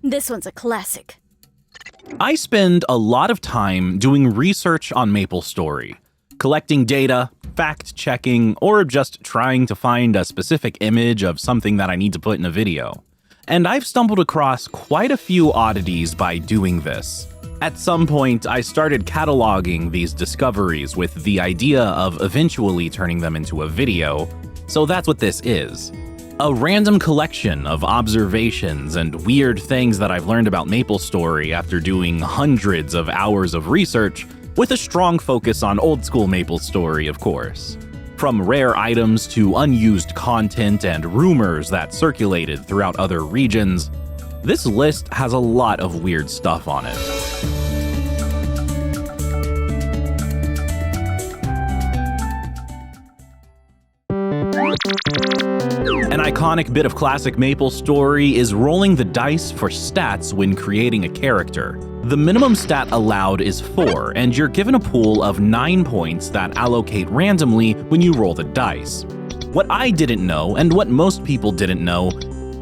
This one's a classic. I spend a lot of time doing research on MapleStory, collecting data, fact-checking, or just trying to find a specific image of something that I need to put in a video. And I've stumbled across quite a few oddities by doing this. At some point, I started cataloging these discoveries with the idea of eventually turning them into a video, so that's what this is. A random collection of observations and weird things that I've learned about MapleStory after doing hundreds of hours of research, with a strong focus on old-school MapleStory, of course. From rare items to unused content and rumors that circulated throughout other regions, this list has a lot of weird stuff on it. An iconic bit of classic MapleStory is rolling the dice for stats when creating a character. The minimum stat allowed is 4, and you're given a pool of 9 points that allocate randomly when you roll the dice. What I didn't know, and what most people didn't know,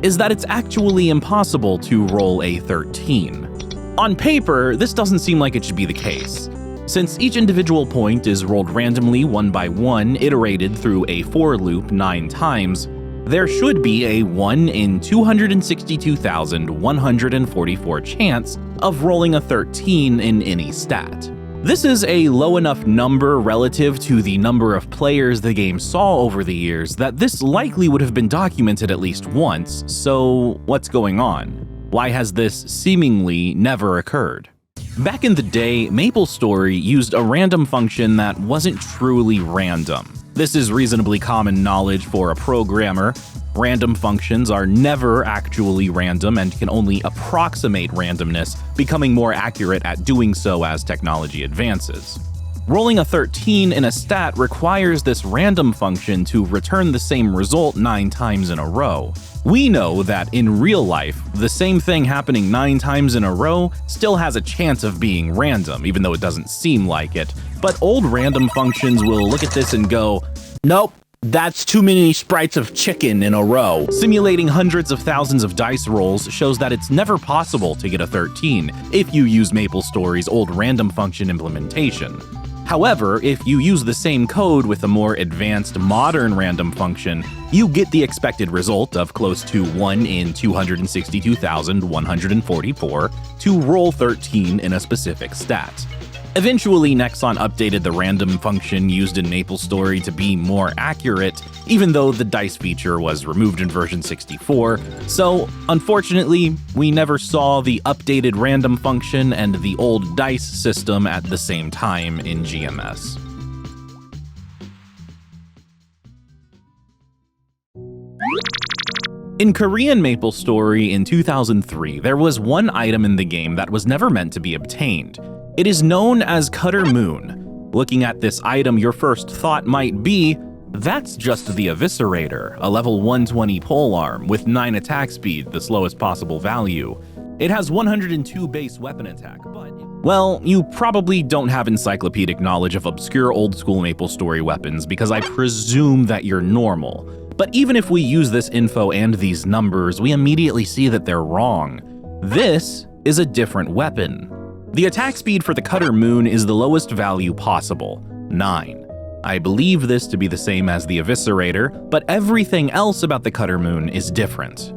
is that it's actually impossible to roll a 13. On paper, this doesn't seem like it should be the case. Since each individual point is rolled randomly one by one, iterated through a for loop 9 times, there should be a 1 in 262,144 chance of rolling a 13 in any stat. This is a low enough number relative to the number of players the game saw over the years that this likely would have been documented at least once, so what's going on? Why has this seemingly never occurred? Back in the day, MapleStory used a random function that wasn't truly random. This is reasonably common knowledge for a programmer. Random functions are never actually random and can only approximate randomness, becoming more accurate at doing so as technology advances. Rolling a 13 in a stat requires this random function to return the same result 9 times in a row. We know that in real life, the same thing happening 9 times in a row still has a chance of being random, even though it doesn't seem like it. But old random functions will look at this and go, "Nope, that's too many sprites of chicken in a row." Simulating hundreds of thousands of dice rolls shows that it's never possible to get a 13 if you use MapleStory's old random function implementation. However, if you use the same code with a more advanced modern random function, you get the expected result of close to 1 in 262,144 to roll 13 in a specific stat. Eventually, Nexon updated the random function used in MapleStory to be more accurate, even though the dice feature was removed in version 64, so unfortunately, we never saw the updated random function and the old dice system at the same time in GMS. In Korean MapleStory in 2003, there was one item in the game that was never meant to be obtained. It is known as Cutter Moon. Looking at this item, your first thought might be, that's just the Eviscerator, a level 120 polearm with 9 attack speed, the slowest possible value. It has 102 base weapon attack, but... Well, you probably don't have encyclopedic knowledge of obscure old-school MapleStory weapons because I presume that you're normal. But even if we use this info and these numbers, we immediately see that they're wrong. This is a different weapon. The attack speed for the Cutter Moon is the lowest value possible, 9. I believe this to be the same as the Eviscerator, but everything else about the Cutter Moon is different.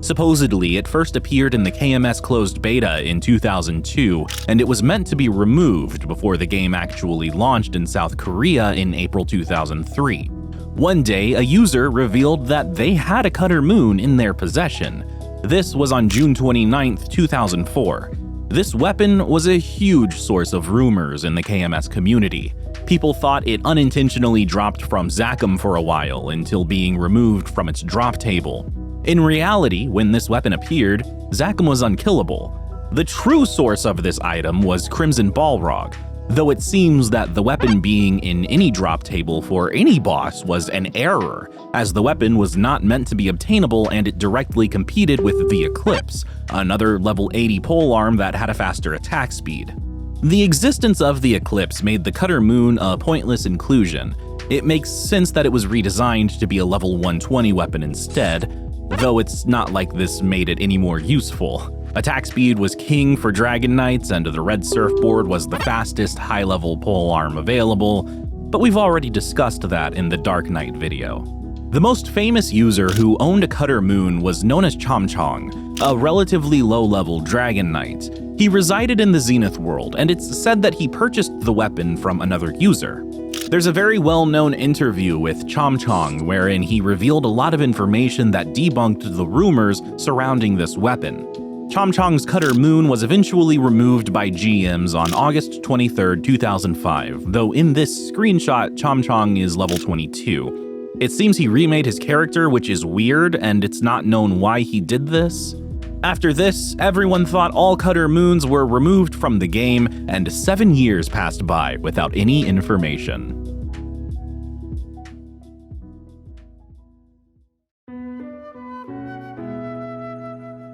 Supposedly, it first appeared in the KMS closed beta in 2002, and it was meant to be removed before the game actually launched in South Korea in April 2003. One day, a user revealed that they had a Cutter Moon in their possession. This was on June 29, 2004. This weapon was a huge source of rumors in the KMS community. People thought it unintentionally dropped from Zachem for a while until being removed from its drop table. In reality, when this weapon appeared, Zachem was unkillable. The true source of this item was Crimson Balrog, though it seems that the weapon being in any drop table for any boss was an error, as the weapon was not meant to be obtainable and it directly competed with the Eclipse, another level 80 polearm that had a faster attack speed. The existence of the Eclipse made the Cutter Moon a pointless inclusion. It makes sense that it was redesigned to be a level 120 weapon instead, though it's not like this made it any more useful. Attack speed was king for Dragon Knights, and the red surfboard was the fastest high-level polearm available, but we've already discussed that in the Dark Knight video. The most famous user who owned a Cutter Moon was known as Chomchong, a relatively low-level Dragon Knight. He resided in the Zenith world, and it's said that he purchased the weapon from another user. There's a very well-known interview with Chomchong wherein he revealed a lot of information that debunked the rumors surrounding this weapon. Chomchong's Cutter Moon was eventually removed by GMs on August 23, 2005, though in this screenshot, Chomchong is level 22. It seems he remade his character, which is weird, and it's not known why he did this. After this, everyone thought all Cutter Moons were removed from the game, and 7 years passed by without any information.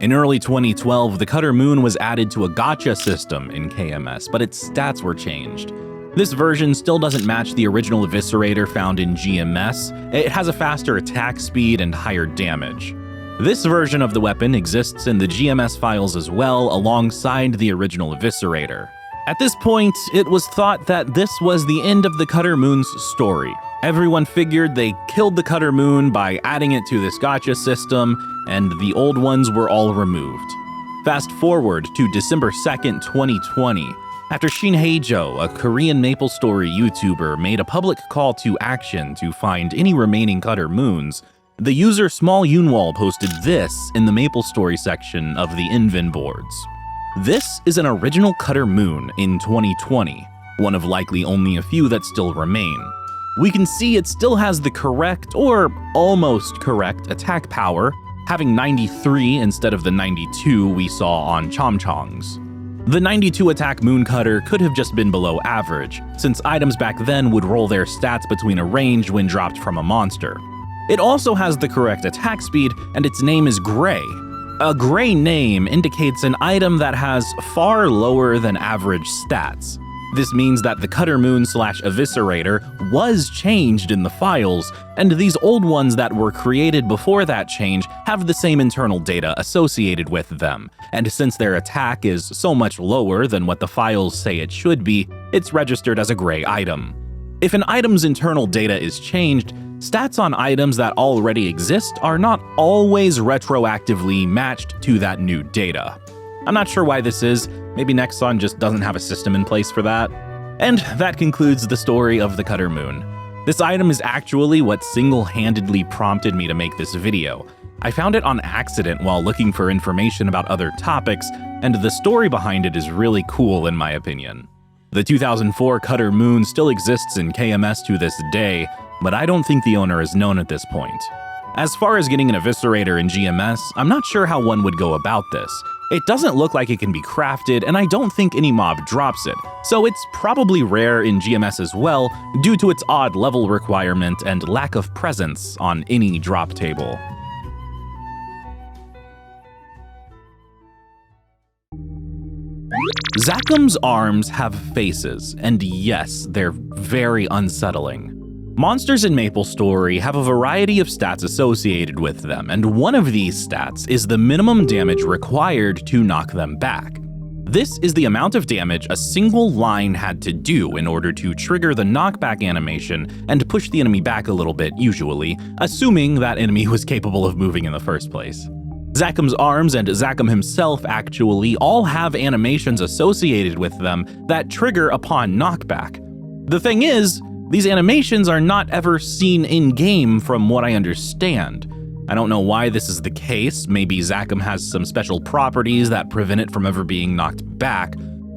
In early 2012, the Cutter Moon was added to a gacha system in KMS, but its stats were changed. This version still doesn't match the original Eviscerator found in GMS. It has a faster attack speed and higher damage. This version of the weapon exists in the GMS files as well, alongside the original Eviscerator. At this point, it was thought that this was the end of the Cutter Moon's story. Everyone figured they killed the Cutter Moon by adding it to this gacha system, and the old ones were all removed. Fast forward to December 2nd, 2020. After Shinheijo, a Korean MapleStory YouTuber, made a public call to action to find any remaining Cutter Moons, the user Small Yunwall posted this in the MapleStory section of the Invin boards. This is an original Cutter Moon in 2020, one of likely only a few that still remain. We can see it still has the correct, or almost correct, attack power, having 93 instead of the 92 we saw on Chomchong's. The 92 attack Moon Cutter could have just been below average, since items back then would roll their stats between a range when dropped from a monster. It also has the correct attack speed, and its name is Gray. A Gray name indicates an item that has far lower than average stats. This means that the Cutter Moon / Eviscerator was changed in the files, and these old ones that were created before that change have the same internal data associated with them, and since their attack is so much lower than what the files say it should be, it's registered as a Gray item. If an item's internal data is changed, stats on items that already exist are not always retroactively matched to that new data. I'm not sure why this is. Maybe Nexon just doesn't have a system in place for that. And that concludes the story of the Cutter Moon. This item is actually what single-handedly prompted me to make this video. I found it on accident while looking for information about other topics, and the story behind it is really cool in my opinion. The 2004 Cutter Moon still exists in KMS to this day, but I don't think the owner is known at this point. As far as getting an Eviscerator in GMS, I'm not sure how one would go about this. It doesn't look like it can be crafted, and I don't think any mob drops it, so it's probably rare in GMS as well due to its odd level requirement and lack of presence on any drop table. Zakum's arms have faces, and yes, they're very unsettling. Monsters in MapleStory have a variety of stats associated with them, and one of these stats is the minimum damage required to knock them back. This is the amount of damage a single line had to do in order to trigger the knockback animation and push the enemy back a little bit, usually, assuming that enemy was capable of moving in the first place. Zakum's arms and Zakum himself actually all have animations associated with them that trigger upon knockback. The thing is, these animations are not ever seen in-game from what I understand. I don't know why this is the case. Maybe Zakum has some special properties that prevent it from ever being knocked back,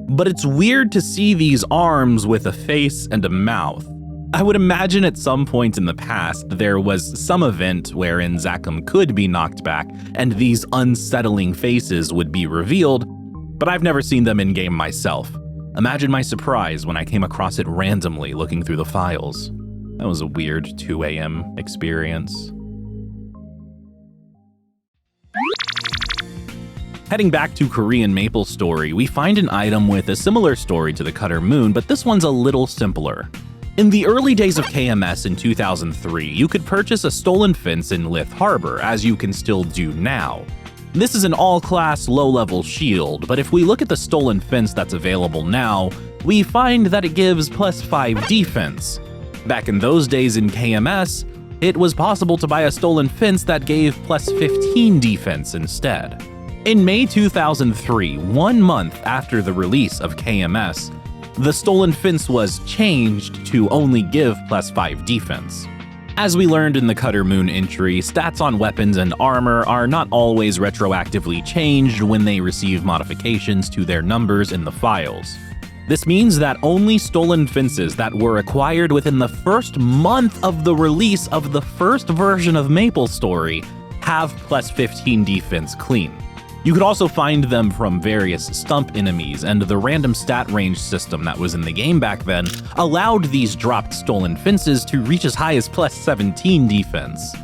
but it's weird to see these arms with a face and a mouth. I would imagine at some point in the past there was some event wherein Zakum could be knocked back and these unsettling faces would be revealed, but I've never seen them in-game myself. Imagine my surprise when I came across it randomly looking through the files. That was a weird 2 a.m. experience. Heading back to Korean MapleStory, we find an item with a similar story to the Cutter Moon, but this one's a little simpler. In the early days of KMS in 2003, you could purchase a stolen fence in Lith Harbor, as you can still do now. This is an all-class, low-level shield, but if we look at the stolen fence that's available now, we find that it gives +5 defense. Back in those days in KMS, it was possible to buy a stolen fence that gave +15 defense instead. In May 2003, 1 month after the release of KMS, the stolen fence was changed to only give +5 defense. As we learned in the Cutter Moon entry, stats on weapons and armor are not always retroactively changed when they receive modifications to their numbers in the files. This means that only stolen fences that were acquired within the first month of the release of the first version of MapleStory have +15 defense clean. You could also find them from various stump enemies, and the random stat range system that was in the game back then allowed these dropped stolen fences to reach as high as +17 defense.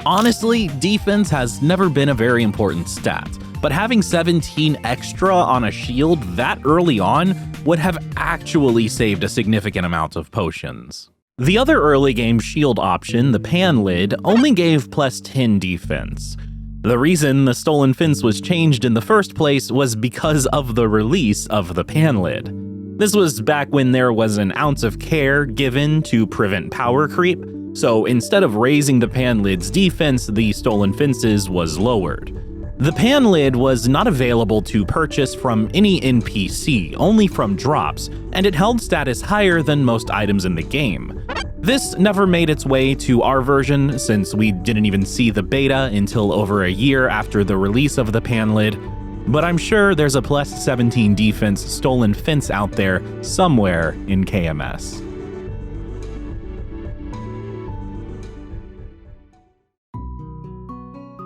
Honestly, defense has never been a very important stat, but having 17 extra on a shield that early on would have actually saved a significant amount of potions. The other early game shield option, the pan lid, only gave +10 defense. The reason the stolen fence was changed in the first place was because of the release of the pan lid. This was back when there was an ounce of care given to prevent power creep, so instead of raising the pan lid's defense, the stolen fences was lowered. The pan lid was not available to purchase from any NPC, only from drops, and it held status higher than most items in the game. This never made its way to our version, since we didn't even see the beta until over a year after the release of the pan lid, but I'm sure there's a +17 defense stolen fence out there somewhere in KMS.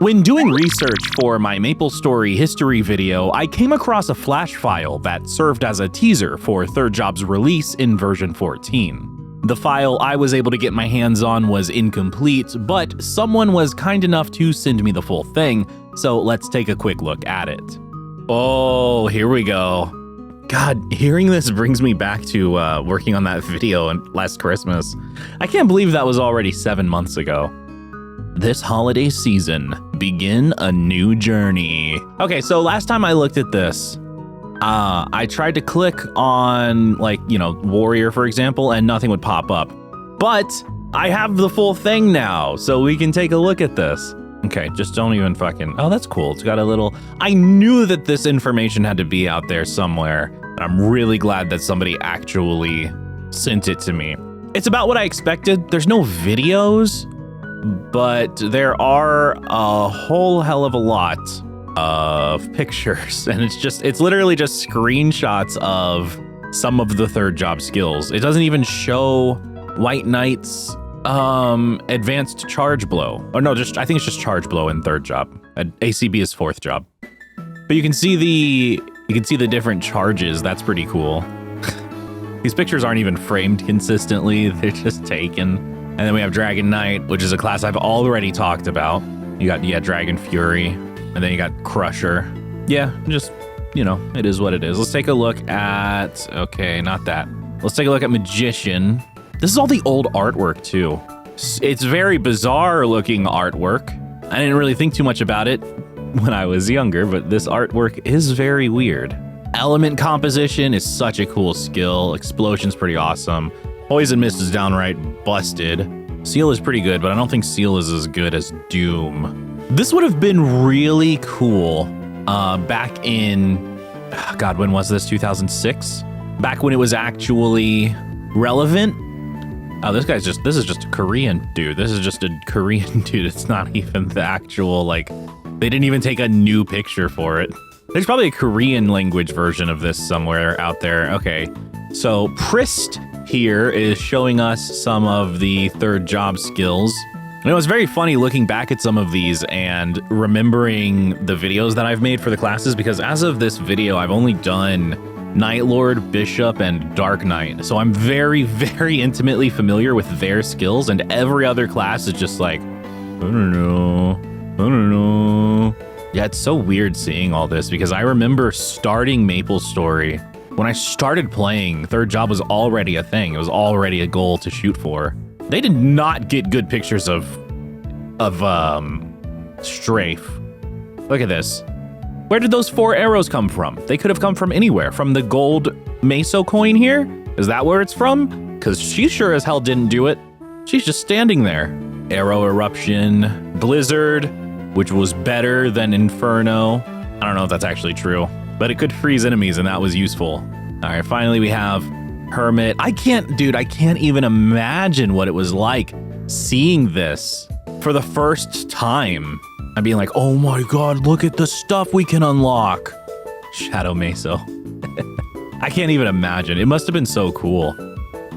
When doing research for my MapleStory history video, I came across a flash file that served as a teaser for Third Job's release in version 14. The file I was able to get my hands on was incomplete, but someone was kind enough to send me the full thing, so let's take a quick look at it. Oh, here we go. God, hearing this brings me back to working on that video last Christmas. I can't believe that was already 7 months ago. This holiday season, begin a new journey. Okay, so last time I looked at this, I tried to click on, Warrior, for example, and nothing would pop up. But I have the full thing now, so we can take a look at this. Okay, just don't even oh, that's cool. It's got a little, I knew that this information had to be out there somewhere. I'm really glad that somebody actually sent it to me. It's about what I expected. There's no videos, but there are a whole hell of a lot of pictures, and it's literally just screenshots of some of the Third Job skills. It doesn't even show White Knight's advanced charge blow. Oh no, I think it's just charge blow in Third Job. ACB is Fourth Job. But you can see the different charges. That's pretty cool. These pictures aren't even framed consistently. They're just taken. And then we have Dragon Knight, which is a class I've already talked about. You got, Dragon Fury, and then you got Crusher. Yeah, just, it is what it is. Let's take a look at, okay, not that. Let's take a look at Magician. This is all the old artwork too. It's very bizarre looking artwork. I didn't really think too much about it when I was younger, but this artwork is very weird. Element composition is such a cool skill. Explosion's pretty awesome. Poison Mist is downright busted. Seal is pretty good, but I don't think Seal is as good as Doom. This would have been really cool back in, God, when was this, 2006? Back when it was actually relevant. Oh, this is just a Korean dude. This is just a Korean dude. It's not even the actual, they didn't even take a new picture for it. There's probably a Korean language version of this somewhere out there. Okay, so Prist here is showing us some of the Third Job skills. And it was very funny looking back at some of these and remembering the videos that I've made for the classes, because as of this video, I've only done Night Lord, Bishop, and Dark Knight. So I'm very, very intimately familiar with their skills, and every other class is just like, I don't know. Yeah, it's so weird seeing all this, because I remember starting MapleStory When I started playing, third job was already a thing. It was already a goal to shoot for. They did not get good pictures of Strafe. Look at this. Where did those 4 arrows come from? They could have come from anywhere. From the gold Meso coin here? Is that where it's from? Because she sure as hell didn't do it. She's just standing there. Arrow Eruption, Blizzard, which was better than Inferno. I don't know if that's actually true, but it could freeze enemies and that was useful. All right, finally we have Hermit. I can't even imagine what it was like seeing this for the first time. I'm being like, oh my God, look at the stuff we can unlock. Shadow Meso. I can't even imagine. It must have been so cool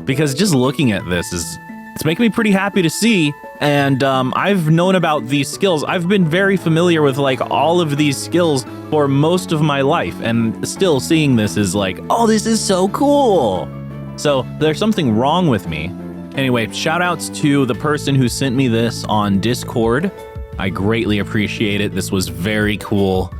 because just looking at this it's making me pretty happy to see. And I've known about these skills. I've been very familiar with like all of these skills for most of my life. And still seeing this is like, oh, this is so cool. So there's something wrong with me. Anyway, shout outs to the person who sent me this on Discord. I greatly appreciate it. This was very cool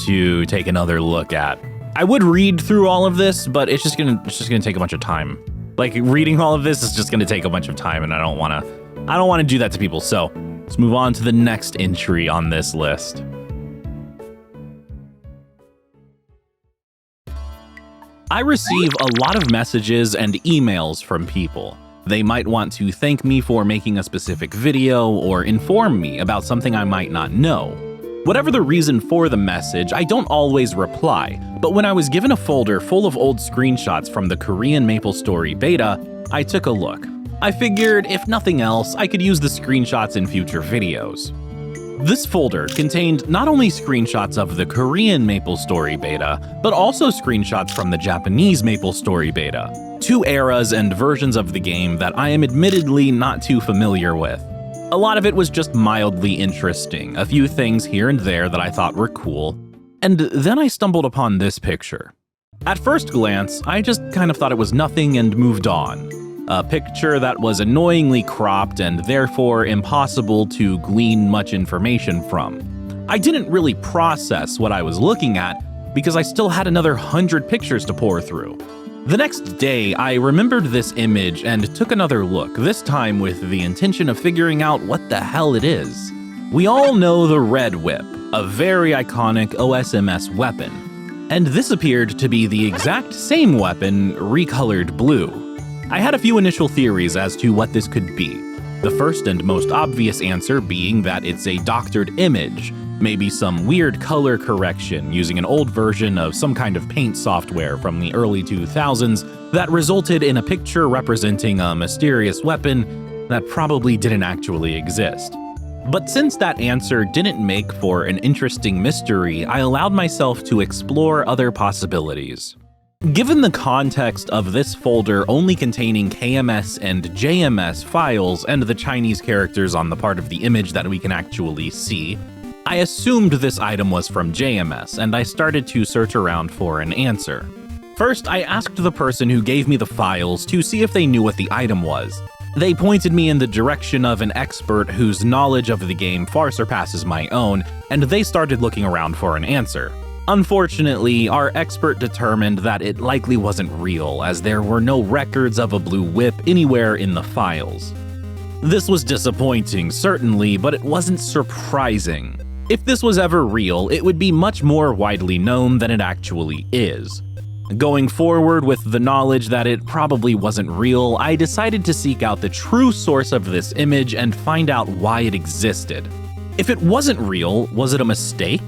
to take another look at. I would read through all of this, but it's just gonna take a bunch of time. Like reading all of this is just gonna take a bunch of time, and I don't wanna do that to people. So let's move on to the next entry on this list. I receive a lot of messages and emails from people. They might want to thank me for making a specific video or inform me about something I might not know. Whatever the reason for the message, I don't always reply, but when I was given a folder full of old screenshots from the Korean MapleStory beta, I took a look. I figured, if nothing else, I could use the screenshots in future videos. This folder contained not only screenshots of the Korean MapleStory beta, but also screenshots from the Japanese MapleStory beta, 2 eras and versions of the game that I am admittedly not too familiar with. A lot of it was just mildly interesting, a few things here and there that I thought were cool, and then I stumbled upon this picture. At first glance, I just kind of thought it was nothing and moved on. A picture that was annoyingly cropped and therefore impossible to glean much information from. I didn't really process what I was looking at because I still had another 100 pictures to pour through. The next day, I remembered this image and took another look, this time with the intention of figuring out what the hell it is. We all know the Red Whip, a very iconic OSMS weapon, and this appeared to be the exact same weapon recolored blue. I had a few initial theories as to what this could be. The first and most obvious answer being that it's a doctored image, maybe some weird color correction using an old version of some kind of paint software from the early 2000s that resulted in a picture representing a mysterious weapon that probably didn't actually exist. But since that answer didn't make for an interesting mystery, I allowed myself to explore other possibilities. Given the context of this folder only containing KMS and JMS files and the Chinese characters on the part of the image that we can actually see, I assumed this item was from JMS, and I started to search around for an answer. First, I asked the person who gave me the files to see if they knew what the item was. They pointed me in the direction of an expert whose knowledge of the game far surpasses my own, and they started looking around for an answer. Unfortunately, our expert determined that it likely wasn't real, as there were no records of a blue whip anywhere in the files. This was disappointing, certainly, but it wasn't surprising. If this was ever real, it would be much more widely known than it actually is. Going forward with the knowledge that it probably wasn't real, I decided to seek out the true source of this image and find out why it existed. If it wasn't real, was it a mistake?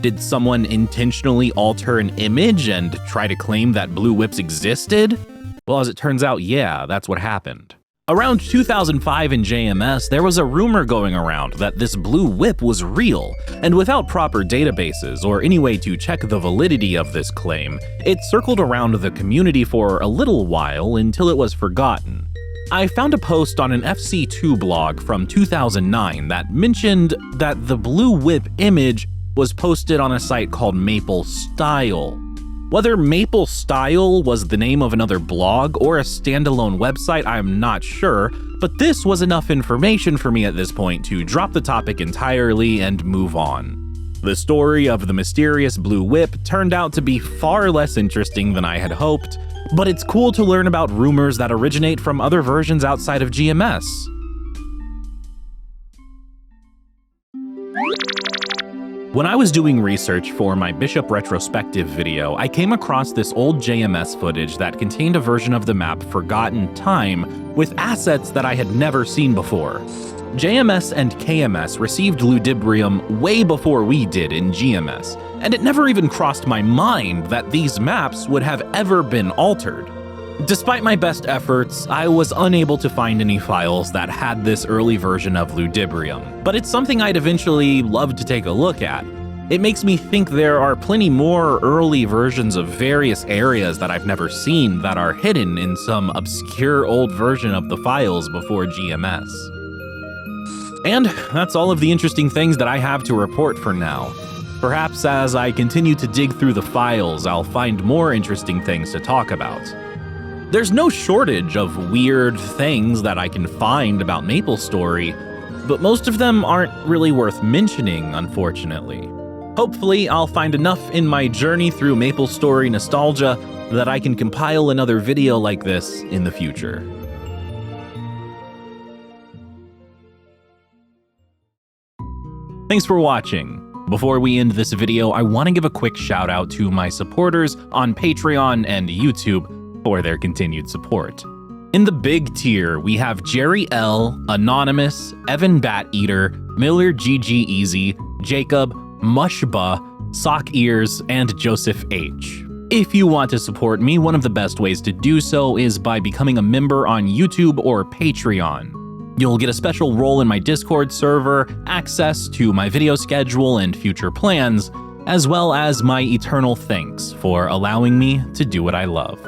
Did someone intentionally alter an image and try to claim that blue whips existed? Well, as it turns out, yeah, that's what happened. Around 2005 in JMS, there was a rumor going around that this blue whip was real, and without proper databases or any way to check the validity of this claim, it circled around the community for a little while until it was forgotten. I found a post on an FC2 blog from 2009 that mentioned that the blue whip image was posted on a site called MapleStyle. Whether MapleStyle was the name of another blog or a standalone website, I'm not sure, but this was enough information for me at this point to drop the topic entirely and move on. The story of the mysterious blue whip turned out to be far less interesting than I had hoped, but it's cool to learn about rumors that originate from other versions outside of GMS. When I was doing research for my Bishop retrospective video, I came across this old JMS footage that contained a version of the map Forgotten Time with assets that I had never seen before. JMS and KMS received Ludibrium way before we did in GMS, and it never even crossed my mind that these maps would have ever been altered. Despite my best efforts, I was unable to find any files that had this early version of Ludibrium, but it's something I'd eventually love to take a look at. It makes me think there are plenty more early versions of various areas that I've never seen that are hidden in some obscure old version of the files before GMS. And that's all of the interesting things that I have to report for now. Perhaps as I continue to dig through the files, I'll find more interesting things to talk about. There's no shortage of weird things that I can find about MapleStory, but most of them aren't really worth mentioning, unfortunately. Hopefully, I'll find enough in my journey through MapleStory nostalgia that I can compile another video like this in the future. Thanks for watching. Before we end this video, I want to give a quick shout out to my supporters on Patreon and YouTube for their continued support. In the big tier, we have Jerry L, Anonymous, Evan Bat Eater, Miller GG Easy, Jacob, Mushba, Sock Ears, and Joseph H. If you want to support me, one of the best ways to do so is by becoming a member on YouTube or Patreon. You'll get a special role in my Discord server, access to my video schedule and future plans, as well as my eternal thanks for allowing me to do what I love.